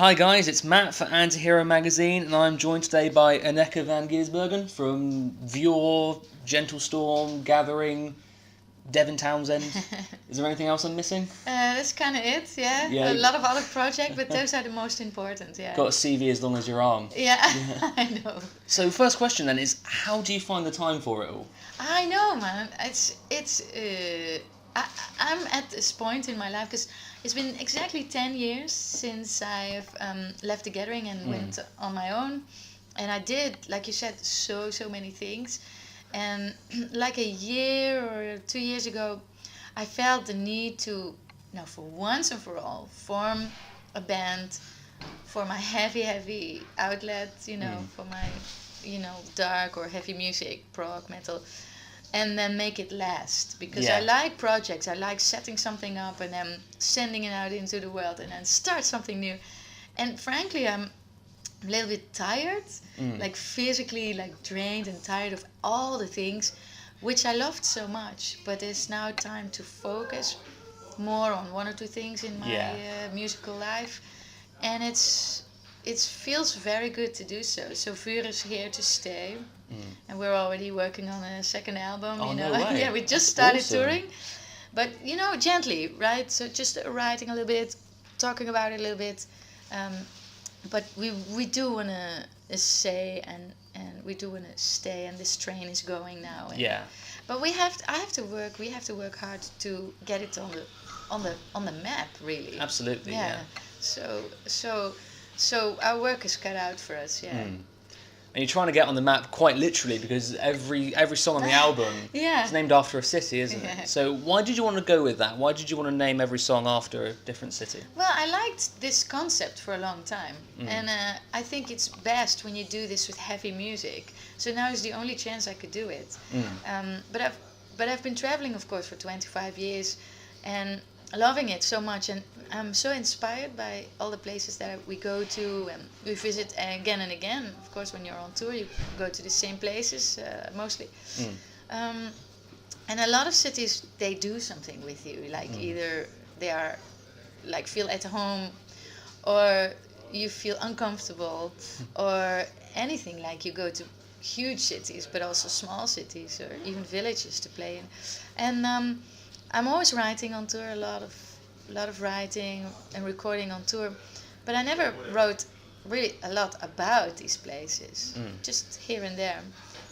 Hi guys, it's Matt for Antihero Magazine, and I'm joined today by Anneke van Giersbergen from VUUR, Gentle Storm, Gathering, Devin Townsend. Is there anything else I'm missing? That's kind of it, yeah. A lot of other projects, but those are the most important, yeah. Got a CV as long as your arm. Yeah. I know. So first question then is, how do you find the time for it all? I know, man. I'm at this point in my life because it's been exactly 10 years since I've left the Gathering and went on my own, and I did, like you said, so many things. And like a year or 2 years ago, I felt the need to, for once and for all, form a band for my heavy outlet, for my, dark or heavy music, prog, metal, and then make it last. Because I like projects, I like setting something up and then sending it out into the world and then start something new. And frankly, I'm a little bit tired, like physically drained and tired of all the things which I loved so much, but it's now time to focus more on one or two things in my musical life, and it feels very good to do so. So VUUR is here to stay, and we're already working on a second album. Oh, no way. Yeah, we just started touring, but gently, right? So just writing a little bit, talking about it a little bit. But we do want to say and we do want to stay, and this train is going now. And, but we have to work hard to get it on the map, really. Absolutely. Yeah. So our work is cut out for us. Yeah. And you're trying to get on the map quite literally, because every song on the album is named after a city, isn't it? So why did you want to go with that? Why did you want to name every song after a different city? Well, I liked this concept for a long time. And I think it's best when you do this with heavy music. So now is the only chance I could do it. But I've been traveling, of course, for 25 years and loving it so much, and I'm so inspired by all the places that we go to and we visit again and again. Of course, when you're on tour, you go to the same places mostly. And a lot of cities, they do something with you, like either they are feel at home, or you feel uncomfortable, or anything. Like you go to huge cities, but also small cities or even villages to play in. And I'm always writing on tour, a lot of writing and recording on tour, but I never wrote really a lot about these places, just here and there.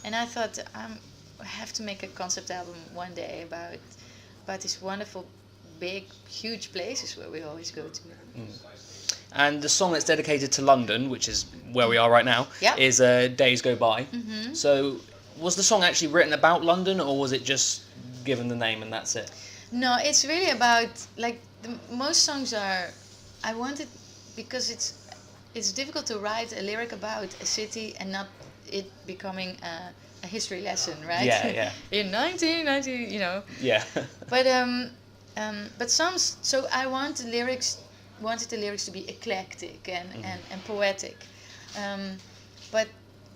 And I thought I have to make a concept album one day about these wonderful, big, huge places where we always go to. And the song that's dedicated to London, which is where we are right now, is Days Go By. So was the song actually written about London, or was it just given the name and that's it? No, it's really about, most songs are, I wanted, because it's difficult to write a lyric about a city and not it becoming a history lesson, right? Yeah. In 1990, Yeah. But some, so I wanted the lyrics to be eclectic and poetic. But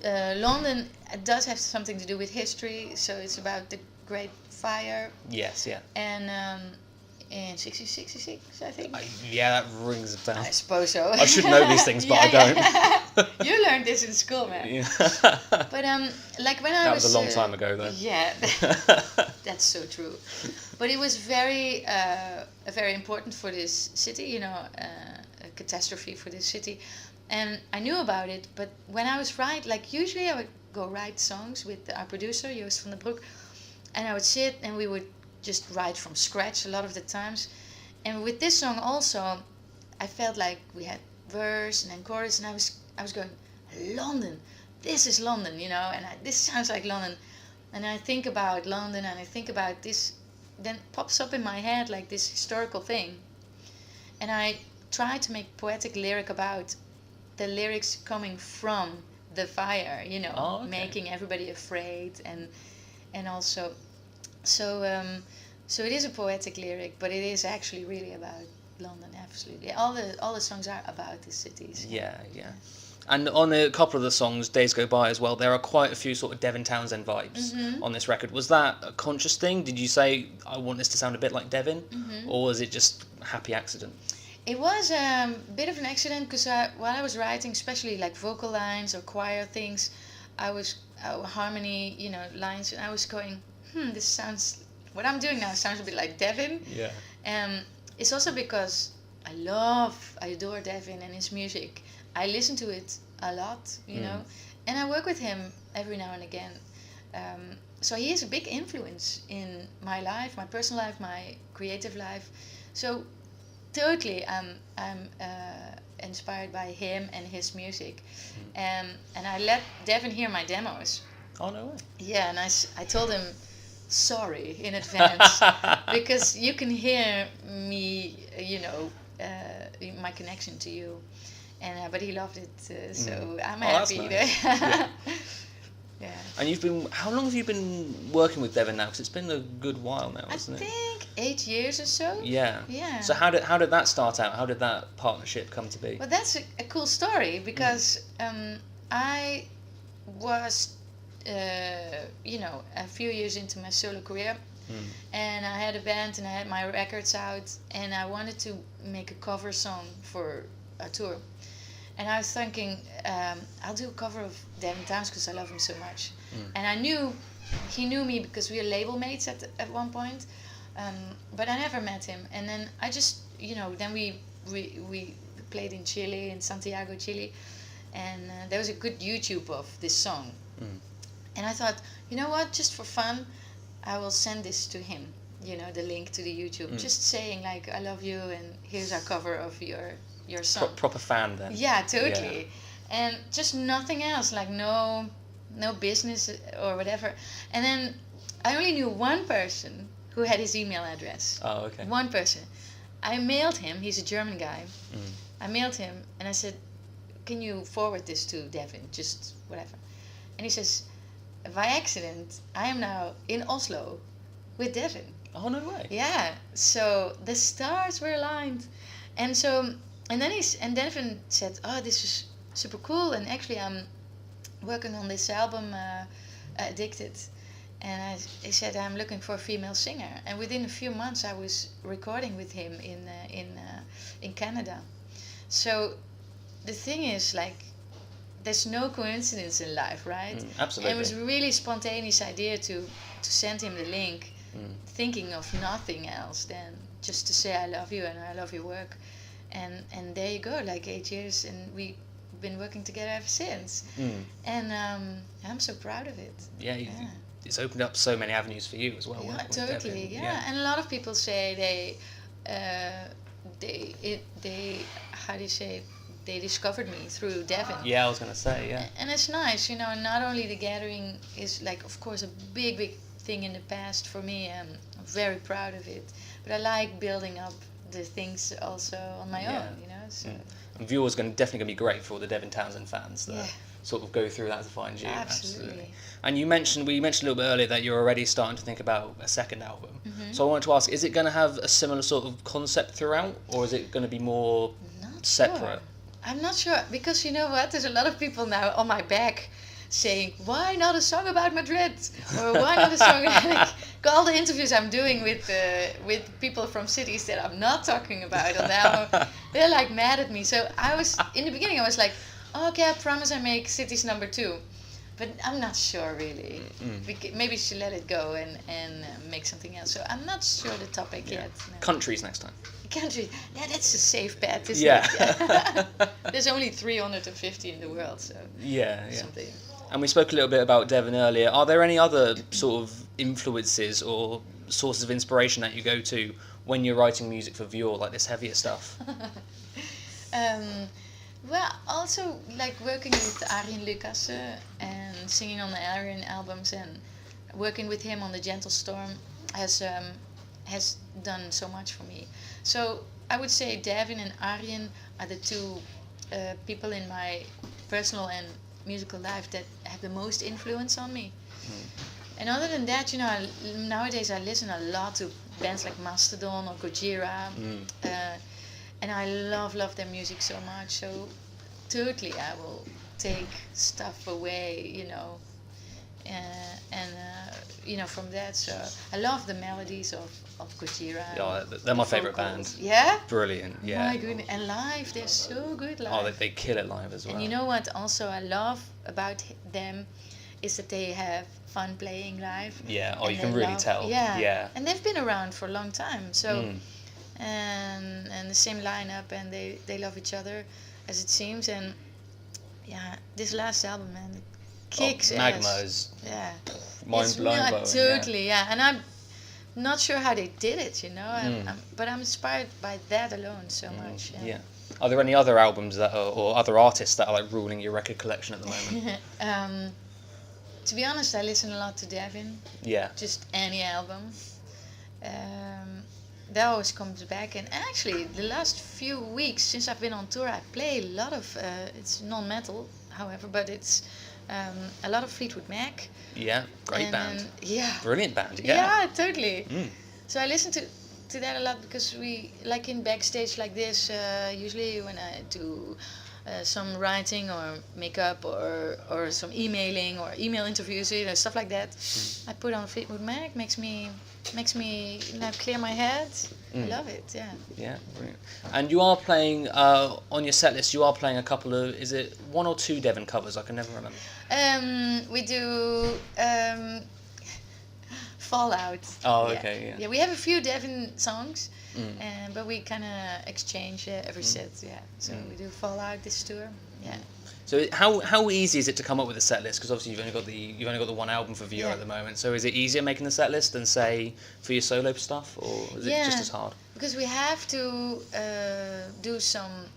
London does have something to do with history, so it's about the Great Fire. Yes, yeah. And in 1666, I think. That rings a bell. I suppose so. I should know these things, but I don't. You learned this in school, man. Yeah. But when I that was a long time ago, though. Yeah, that's so true. But it was very important for this city, a catastrophe for this city, and I knew about it. But when I was usually I would go write songs with our producer Joost van den Broek. And I would sit and we would just write from scratch a lot of the times. And with this song also, I felt like we had verse and then chorus, and I was going, London, this is London, and this sounds like London. And I think about London and I think about this, then pops up in my head like this historical thing. And I try to make poetic lyric about the lyrics coming from the fire, making everybody afraid and also, so it is a poetic lyric, but it is actually really about London. Absolutely, all the songs are about the cities. Yeah. And on a couple of the songs, Days Go By as well, there are quite a few sort of Devin Townsend vibes on this record. Was that a conscious thing? Did you say, I want this to sound a bit like Devin? Or was it just a happy accident? It was a bit of an accident because while I was writing, especially like vocal lines or choir things, I was harmony, lines, and I was going, this sounds. What I'm doing now sounds a bit like Devin. Yeah. It's also because I adore Devin and his music. I listen to it a lot, and I work with him every now and again. So he is a big influence in my life, my personal life, my creative life. So totally, I'm inspired by him and his music, and I let Devin hear my demos. Oh, no way. Yeah, and I told him sorry in advance because you can hear me, my connection to you, and but he loved it, so I'm happy. That's nice. Yeah. And how long have you been working with Devin now? Because it's been a good while now, hasn't it? I think 8 years or so. Yeah. Yeah. So how did that start out? How did that partnership come to be? Well, that's a cool story because I was, a few years into my solo career, and I had a band and I had my records out, and I wanted to make a cover song for a tour. And I was thinking, I'll do a cover of Devin Townsend because I love him so much. And I knew he knew me because we were label mates at one point, but I never met him. And then I just, then we played in Chile, in Santiago, Chile, and there was a good YouTube of this song. And I thought, you know what, just for fun, I will send this to him, the link to the YouTube, just saying like, I love you and here's our cover of your song. Proper fan then. Yeah, totally. Yeah. And just nothing else, like no business or whatever. And then I only knew one person who had his email address. Oh, okay. One person. I mailed him, he's a German guy. I mailed him and I said, can you forward this to Devin, just whatever. And he says, by accident, I am now in Oslo with Devin. Oh, no way. Yeah, so the stars were aligned. And so, and then Devin said, oh, this is super cool, and actually I'm working on this album, Addicted. And he said, I'm looking for a female singer. And within a few months I was recording with him in Canada. So the thing is, like, there's no coincidence in life, right? Absolutely. And it was a really spontaneous idea to send him the link, thinking of nothing else than just to say I love you and I love your work. And there you go, like 8 years, and we've been working together ever since. And I'm so proud of it. Yeah, it's opened up so many avenues for you as well. Yeah, totally. Yeah, and a lot of people say how do you say it? They discovered me through Devin. Yeah, I was gonna say, yeah. And it's nice, not only the gathering is like, of course, a big thing in the past for me. I'm very proud of it, but I like building up the things also on my own, So. And VUUR is definitely going to be great for all the Devin Townsend fans that sort of go through that to find you. Absolutely. And we mentioned a little bit earlier that you're already starting to think about a second album. So I wanted to ask, is it going to have a similar sort of concept throughout, or is it going to be more separate? Sure. I'm not sure, because you know what? There's a lot of people now on my back saying, why not a song about Madrid? Or why not a song like all the interviews I'm doing with people from cities that I'm not talking about on the album, they're like mad at me. So in the beginning I was like, oh, okay, I promise I make cities number 2. But I'm not sure really. Maybe she let it go and make something else. So I'm not sure the topic yet. No. Countries next time. Country, that's a safe bet, isn't it? There's only 350 in the world, so something. And we spoke a little bit about Devin earlier. Are there any other sort of influences or sources of inspiration that you go to when you're writing music for VUUR, like this heavier stuff? Well, also like working with Arjen Lucassen and singing on the Arjen albums and working with him on The Gentle Storm has done so much for me. So I would say Devin and Arjen are the two people in my personal and musical life that have the most influence on me. And other than that, nowadays I listen a lot to bands like Mastodon or Gojira, and I love their music so much. So totally I will take stuff away, from that. So I love the melodies of Gojira. Yeah, they're my favourite band. Yeah? Brilliant, yeah. My goodness. And live, they're so good live. Oh, they kill it live as well. And you know what also I love about them is that they have fun playing live. Yeah, you can really tell. Yeah. And they've been around for a long time. So, and the same lineup, and they love each other, as it seems. And yeah, this last album, man, kicks Magma ass. Is Mind blowing. Totally, yeah. And I'm not sure how they did it, but I'm inspired by that alone so much. Yeah. Are there any other albums or other artists that are like ruling your record collection at the moment? To be honest, I listen a lot to Devin. Yeah. Just any album. That always comes back. And actually, the last few weeks since I've been on tour, I play a lot of. It's non-metal, however, but it's a lot of Fleetwood Mac. Yeah, great band. Yeah. Brilliant band. Yeah. Yeah, totally. So I listen to that a lot because we like in backstage like this. Usually when I do. Some writing or makeup or some emailing or email interviews, stuff like that. I put on Fleetwood Mac, makes me clear my head. I love it, yeah. Yeah, brilliant. And you are playing on your set list. You are playing a couple of, is it 1 or 2 Devin covers? I can never remember. We do Fallout. Oh, okay, yeah. Yeah, we have a few Devin songs. But we kind of exchange every set, yeah. So we do Fallout this tour, yeah. So how easy is it to come up with a set list? Because obviously you've only got the one album for VUUR at the moment. So is it easier making the set list than say for your solo stuff, or is it just as hard? Because we have to do some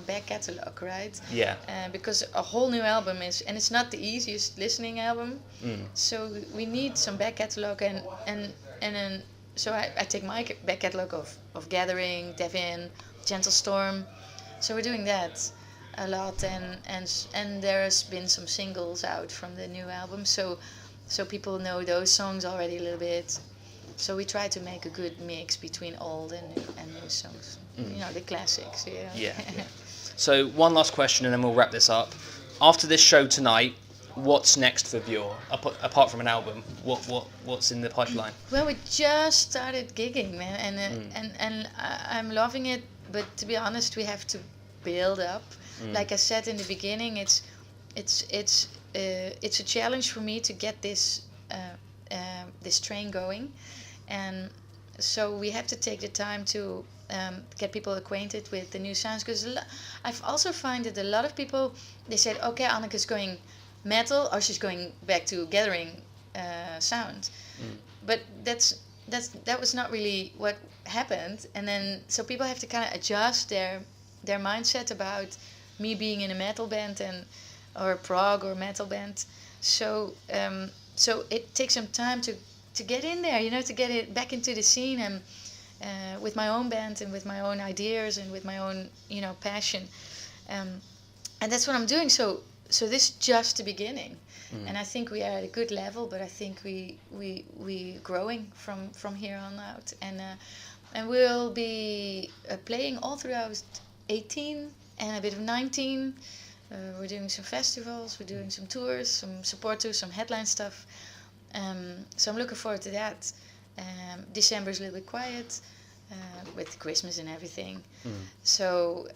back catalog, right? Yeah. Because a whole new album and it's not the easiest listening album. So we need some back catalog and then. So I take my back catalogue of Gathering, Devin, Gentle Storm. So we're doing that a lot, and there's been some singles out from the new album. So people know those songs already a little bit. So we try to make a good mix between old and new songs. The classics. Yeah. So one last question, and then we'll wrap this up. After this show tonight, what's next for VUUR? Apart from an album, what's in the pipeline? Well, we just started gigging, man, and I'm loving it. But to be honest, we have to build up. Like I said in the beginning, it's a challenge for me to get this train going, and so we have to take the time to get people acquainted with the new sounds. Because I've also find that a lot of people, they said, okay, Anneke's going metal, or she's going back to Gathering sound, but that was not really what happened. And then so people have to kind of adjust their mindset about me being in a metal band or a prog or metal band. So it takes some time to get in there, to get it back into the scene, and with my own band and with my own ideas and with my own passion, and that's what I'm doing. So this is just the beginning, and I think we are at a good level. But I think we growing from here on out, and we'll be playing all throughout 18 and a bit of 19. We're doing some festivals, we're doing some tours, some support tours, some headline stuff. So I'm looking forward to that. December is a little bit quiet. With Christmas and everything. So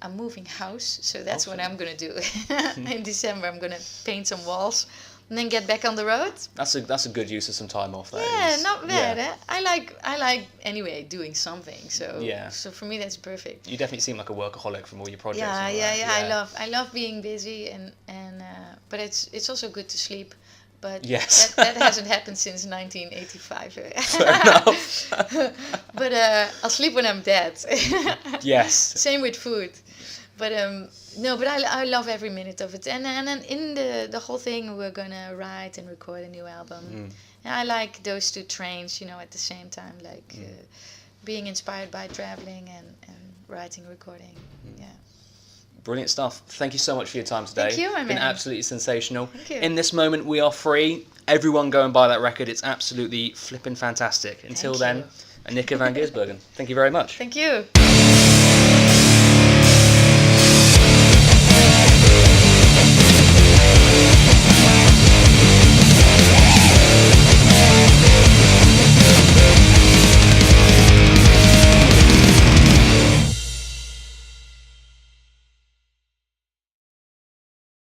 I'm moving house, so that's what I'm going to do. In December I'm going to paint some walls and then get back on the road. That's a good use of some time off. Not bad. Yeah. I like anyway doing something, so for me that's perfect. You definitely seem like a workaholic from all your projects. Yeah. I love being busy, and but it's also good to sleep. But that hasn't happened since 1985. Fair enough. But I'll sleep when I'm dead. Yes. Same with food. But but I love every minute of it. And then in the whole thing, we're gonna write and record a new album. And I like those two trains, at the same time, like being inspired by traveling and writing, recording. Yeah. Brilliant stuff. Thank you so much for your time today. Thank you, my man. Been absolutely sensational. Thank you. In this moment, we are free. Everyone go and buy that record. It's absolutely flipping fantastic. Until then, Anneke van Giersbergen. Thank you very much. Thank you.